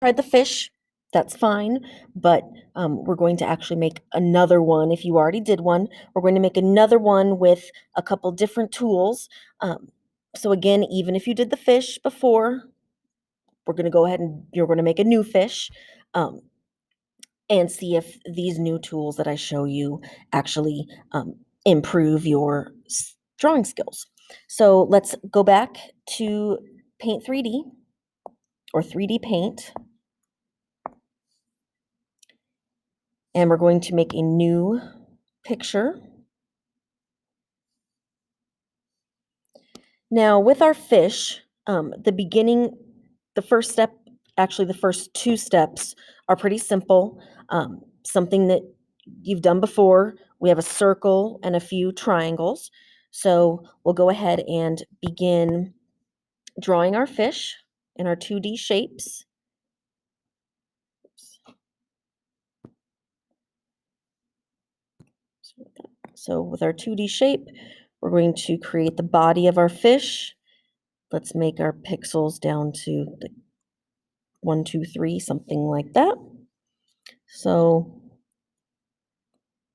tried the fish, that's fine, but we're going to actually make another one. If you already did one, we're going to make another one with a couple different tools. So again, even if you did the fish before, we're going to go ahead and you're going to make a new fish. And see if these new tools that I show you actually improve your drawing skills. So let's go back to Paint 3D or 3D Paint. And we're going to make a new picture. Now with our fish, the first step, actually the first two steps are pretty simple. Something that you've done before. We have a circle and a few triangles. So we'll go ahead and begin drawing our fish in our 2D shapes. So with our 2D shape, we're going to create the body of our fish. Let's make our pixels down to the 1, 2, 3, something like that. So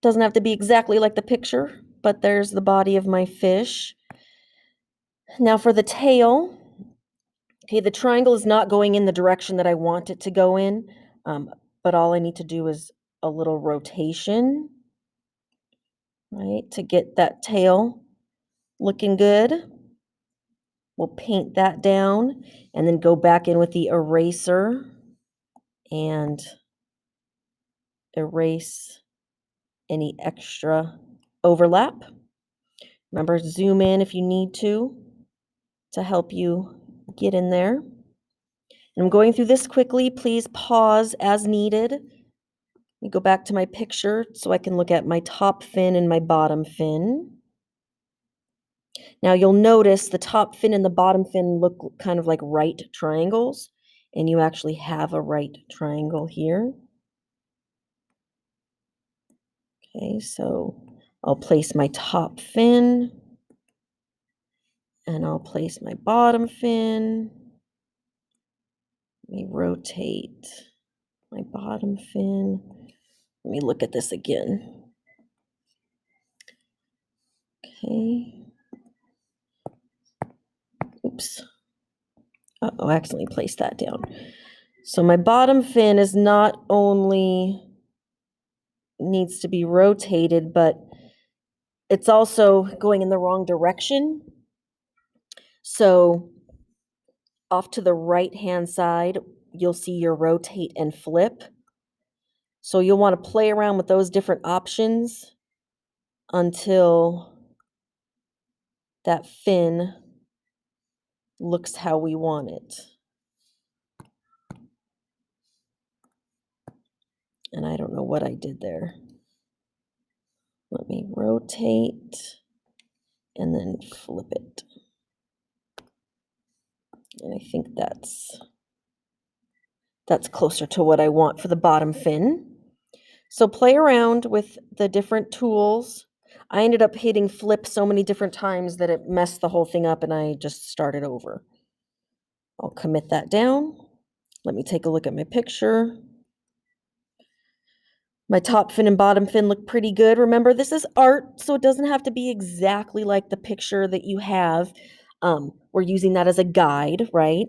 doesn't have to be exactly like the picture, but there's the body of my fish. Now for the tail, okay, the triangle is not going in the direction that I want it to go in, but all I need to do is a little rotation, right, to get that tail looking good. We'll paint that down and then go back in with the eraser and erase any extra overlap. Remember, zoom in if you need to help you get in there. And I'm going through this quickly. Please pause as needed. Let me go back to my picture so I can look at my top fin and my bottom fin. Now you'll notice the top fin and the bottom fin look kind of like right triangles, and you actually have a right triangle here. Okay, so I'll place my top fin, and I'll place my bottom fin. Let me rotate my bottom fin. Let me look at this again. Okay. Oops. Uh-oh, I accidentally placed that down. So my bottom fin is not only needs to be rotated, but it's also going in the wrong direction. So off to the right-hand side, you'll see your rotate and flip. So you'll want to play around with those different options until that fin looks how we want it. And I don't know what I did there. Let me rotate and then flip it. And I think that's closer to what I want for the bottom fin. So play around with the different tools. I ended up hitting flip so many different times that it messed the whole thing up and I just started over. I'll commit that down. Let me take a look at my picture. My top fin and bottom fin look pretty good. Remember, this is art, so it doesn't have to be exactly like the picture that you have. We're using that as a guide, right?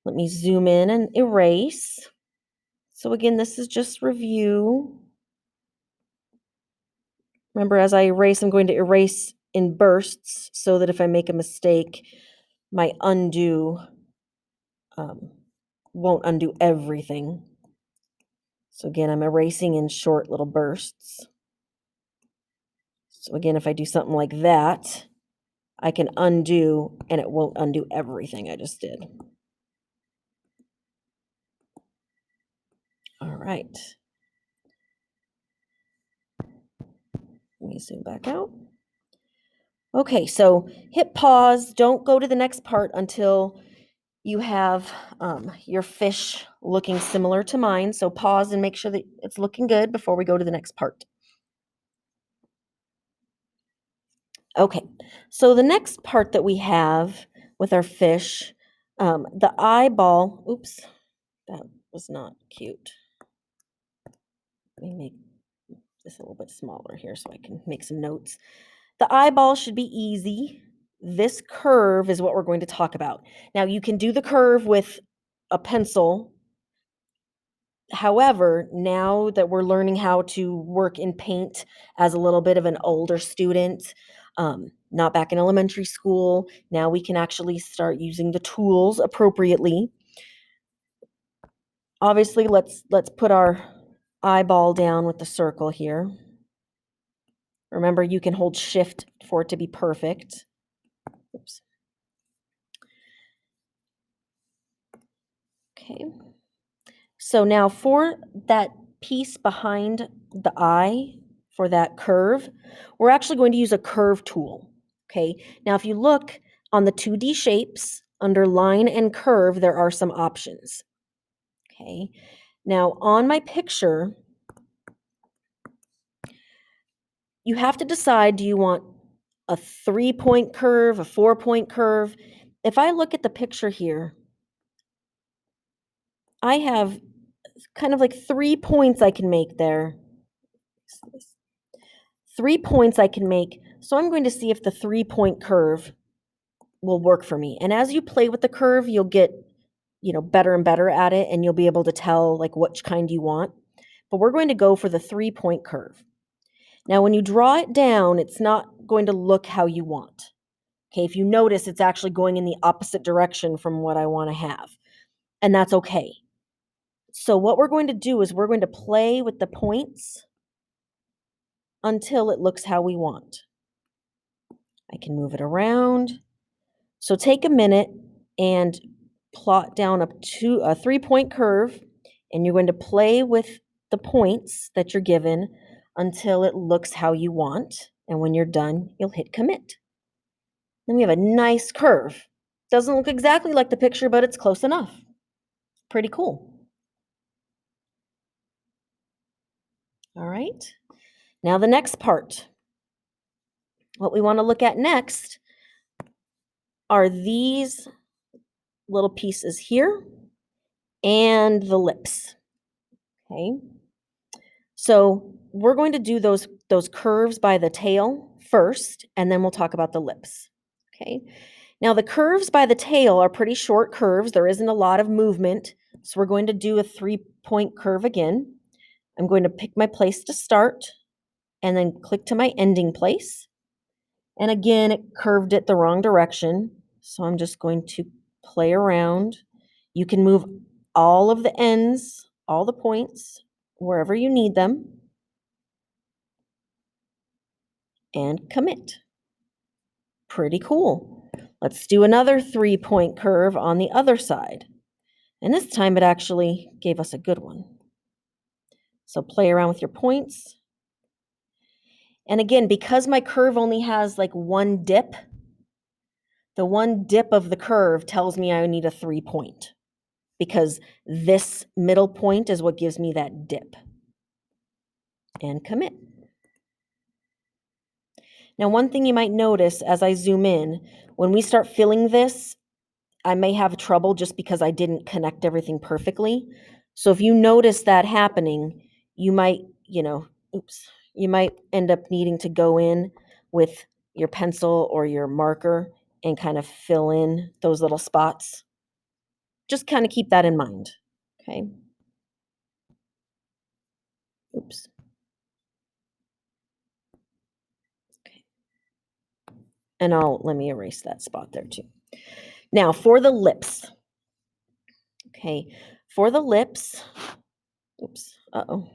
Let me zoom in and erase. So again, this is just review. Remember, as I erase, I'm going to erase in bursts so that if I make a mistake, my undo won't undo everything. So again, I'm erasing in short little bursts. So again, if I do something like that, I can undo and it won't undo everything I just did. All right. Let me zoom back out. Okay, so hit pause. Don't go to the next part until you have your fish looking similar to mine. So pause and make sure that it's looking good before we go to the next part. Okay, so the next part that we have with our fish, the eyeball, oops, That was not cute. Let me make this a little bit smaller here so I can make some notes. The eyeball should be easy. This curve is what we're going to talk about. Now, you can do the curve with a pencil. However, now that we're learning how to work in paint as a little bit of an older student, not back in elementary school, now we can actually start using the tools appropriately. Obviously, let's put our eyeball down with the circle here. Remember, you can hold shift for it to be perfect. Oops. Okay. So now for that piece behind the eye, for that curve, we're actually going to use a curve tool. Okay. Now, if you look on the 2D shapes under line and curve, there are some options. Okay. Now, on my picture, you have to decide, do you want a 3-point curve, a 4-point curve? If I look at the picture here, I have kind of like 3 points I can make there. 3 points I can make. So I'm going to see if the 3-point curve will work for me. And as you play with the curve, you'll get, better and better at it, and you'll be able to tell like which kind you want. But we're going to go for the 3-point curve. Now, when you draw it down, it's not going to look how you want. Okay, if you notice, it's actually going in the opposite direction from what I want to have. And that's okay. So what we're going to do is we're going to play with the points until it looks how we want. I can move it around. So take a minute and plot down a 3-point curve, and you're going to play with the points that you're given until it looks how you want. And when you're done, you'll hit commit. Then we have a nice curve. Doesn't look exactly like the picture, but it's close enough. Pretty cool. All right. Now the next part. What we want to look at next are these little pieces here and the lips. Okay. So we're going to do those curves by the tail first, and then we'll talk about the lips. Okay. Now the curves by the tail are pretty short curves. There isn't a lot of movement. So we're going to do a 3-point curve again. I'm going to pick my place to start and then click to my ending place. And again, it curved it the wrong direction. So I'm just going to play around. You can move all of the ends, all the points, wherever you need them. And commit. Pretty cool. Let's do another 3-point curve on the other side. And this time it actually gave us a good one. So play around with your points. And again, because my curve only has like one dip, the one dip of the curve tells me I need a 3-point, because this middle point is what gives me that dip. And commit. Now, one thing you might notice as I zoom in, when we start filling this, I may have trouble just because I didn't connect everything perfectly. So if you notice that happening, you might, you might end up needing to go in with your pencil or your marker and kind of fill in those little spots. Just kind of keep that in mind. Okay. Oops. Okay. And let me erase that spot there too. Now for the lips. Okay. For the lips. Oops. Uh-oh.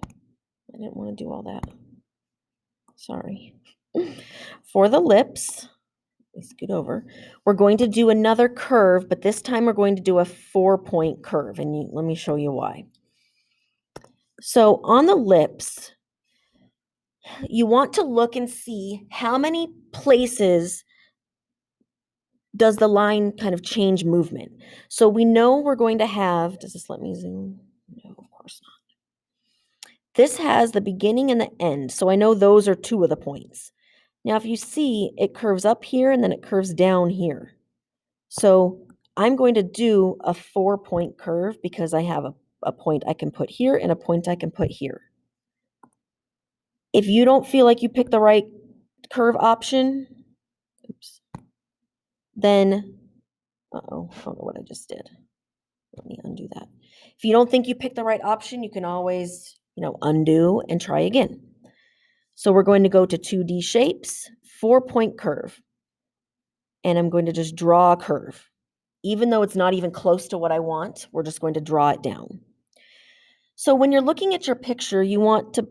I didn't want to do all that. Sorry. For the lips, let me scoot over. We're going to do another curve, but this time we're going to do a 4-point curve. And let me show you why. So on the lips, you want to look and see how many places does the line kind of change movement. So we know we're going to have, does this let me zoom? No, of course not. This has the beginning and the end. So I know those are 2 of the points. Now, if you see, it curves up here and then it curves down here. So I'm going to do a 4-point curve because I have a a point I can put here and a point I can put here. If you don't feel like you picked the right curve option, oops, then, uh-oh, I don't know what I just did. Let me undo that. If you don't think you picked the right option, you can always, undo and try again. So we're going to go to 2D shapes, 4-point curve. And I'm going to just draw a curve. Even though it's not even close to what I want, we're just going to draw it down. So when you're looking at your picture, you want to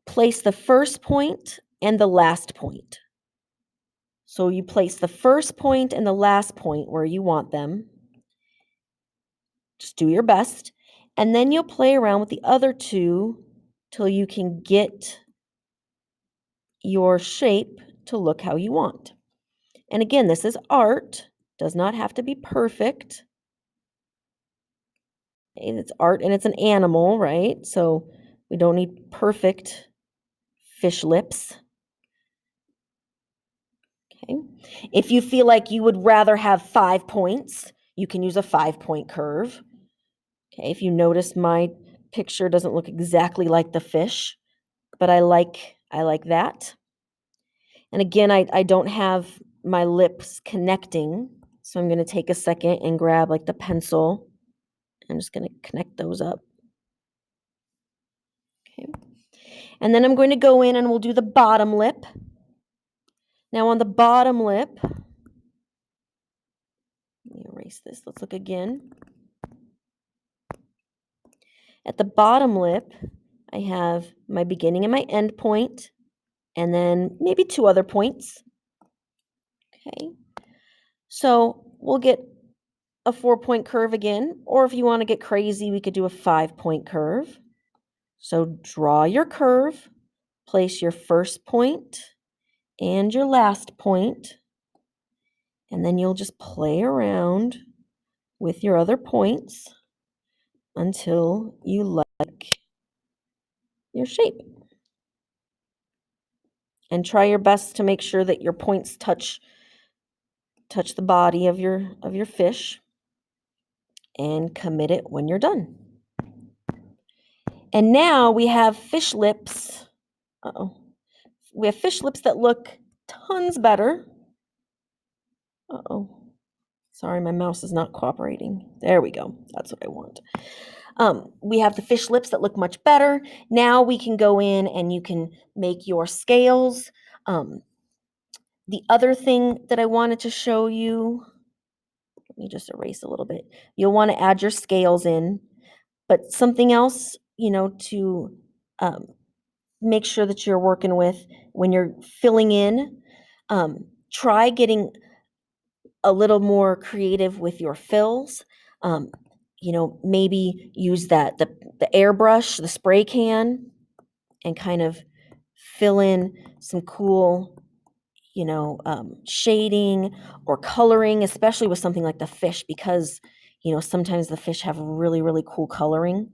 place the first point and the last point. So you place the first point and the last point where you want them. Just do your best. And then you'll play around with the other two till you can get your shape to look how you want. And again, this is art, does not have to be perfect. It's art and it's an animal, right? So we don't need perfect fish lips. Okay. If you feel like you would rather have 5 points, you can use a 5-point curve. Okay. If you notice, my picture doesn't look exactly like the fish, but I like that. And again, I don't have my lips connecting, so I'm going to take a second and grab like the pencil. I'm just going to connect those up. Okay. And then I'm going to go in and we'll do the bottom lip. Now on the bottom lip, let me erase this. Let's look again. At the bottom lip, I have my beginning and my end point, and then maybe 2 other points. Okay. So we'll get a 4-point curve again, or if you want to get crazy, we could do a 5-point curve. So draw your curve, place your first point and your last point, and then you'll just play around with your other points until you like your shape. And try your best to make sure that your points touch the body of your fish, and commit it when you're done. And now we have fish lips. We have fish lips that look tons better. Sorry, my mouse is not cooperating. There we go. That's what I want. We have the fish lips that look much better. Now we can go in and you can make your scales. The other thing that I wanted to show you, let me just erase a little bit. You'll want to add your scales in, but something else, to make sure that you're working with when you're filling in, try getting a little more creative with your fills. Maybe use the airbrush, the spray can, and kind of fill in some cool, shading or coloring, especially with something like the fish, because, sometimes the fish have really, really cool coloring.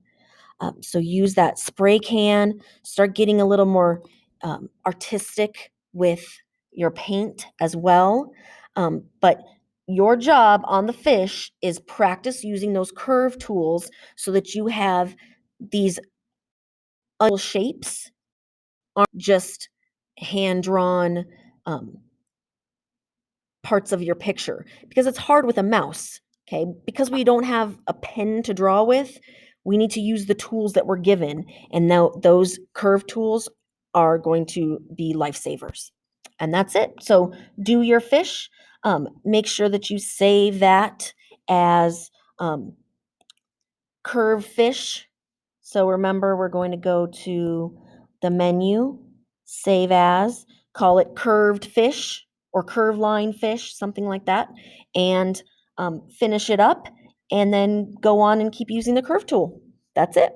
So use that spray can, start getting a little more artistic with your paint as well. But your job on the fish is practice using those curve tools so that you have these shapes, aren't just hand-drawn parts of your picture, because it's hard with a mouse, okay? Because we don't have a pen to draw with, we need to use the tools that we're given, and now those curve tools are going to be lifesavers. And that's it. So do your fish. Make sure that you save that as curve fish. So remember, we're going to go to the menu, save as, call it curved fish or curve line fish, something like that, and finish it up, and then go on and keep using the curve tool. That's it.